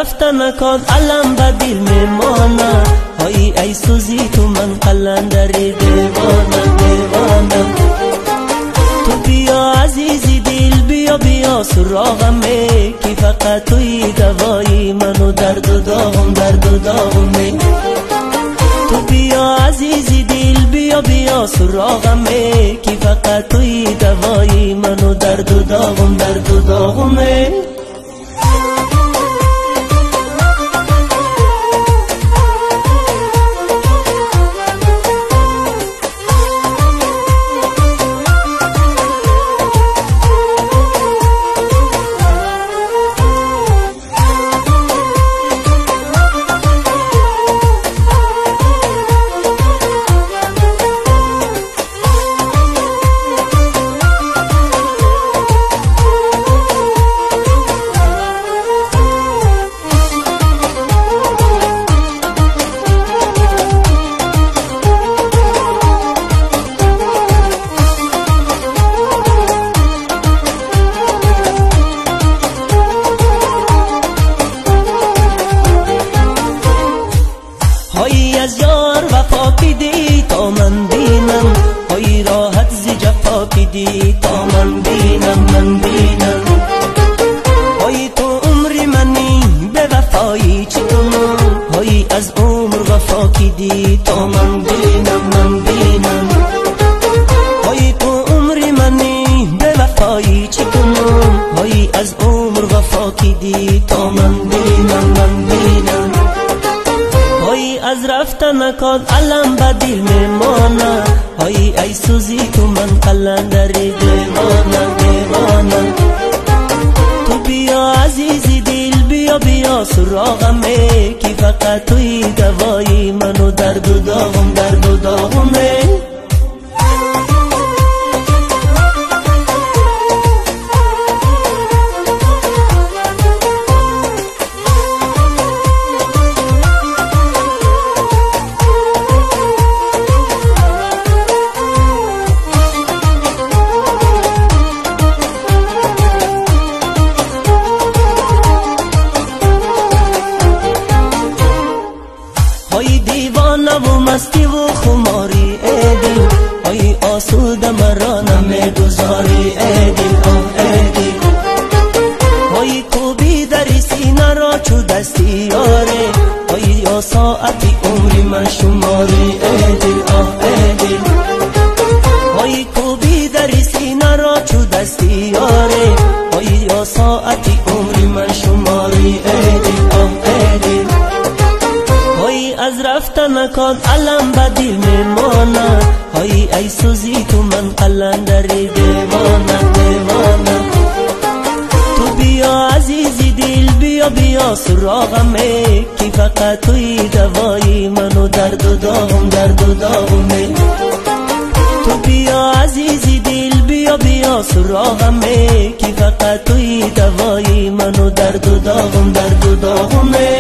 رفتن نکن علم به دل میمانم، های ای سوزی تو من قلندری دیوانم دیوانم. تو بیا عزیزی دل بیا بیا سراغمه، که فقط توی دوایی منو درد و داغمه. تو بیا عزیزی دل بیا بیا سراغمه، که فقط توی دوایی منو درد و داغمه. های از یار وفا کدی تا من بینم، های راحت ز جفا کدی تا من بینم. های تو عمر منی به وفایی چی کنم، های از عمر وفا کدی تا من بینم. های تو عمر منی به وفایی چی کنم، های از عمر وفا کدی تا من بینم. های از رفتن نکن علم به دل میمانم، های ای سوزی تو من قلندری دیوانم. تو بیا عزیزی دل بیا بیا سراغمه، که فقط توی دوایی منو درد و داغمه. های دیوانه و مستی و خماری ای دل، های آسوده مرا نمیگذاری ای دل. های کوبی در سینه را چو دستی یاره، های یا ساعتی عمری من شماری ای دل. های کوبی در سینه را چو دستی یاره، های یا ساعتی عمری من شماری ای دل. های از رفتن نکن علم به دل میمانم، های ای سوزی تو من قلندری دیوانم. تو بیا عزیزی دل بیا بیا سراغمه، که فقط توی دوایی منو درد و داغمه. تو بیا عزیزی دل بیا بیا سراغمه، که فقط توی دوایی منو درد و داغمه.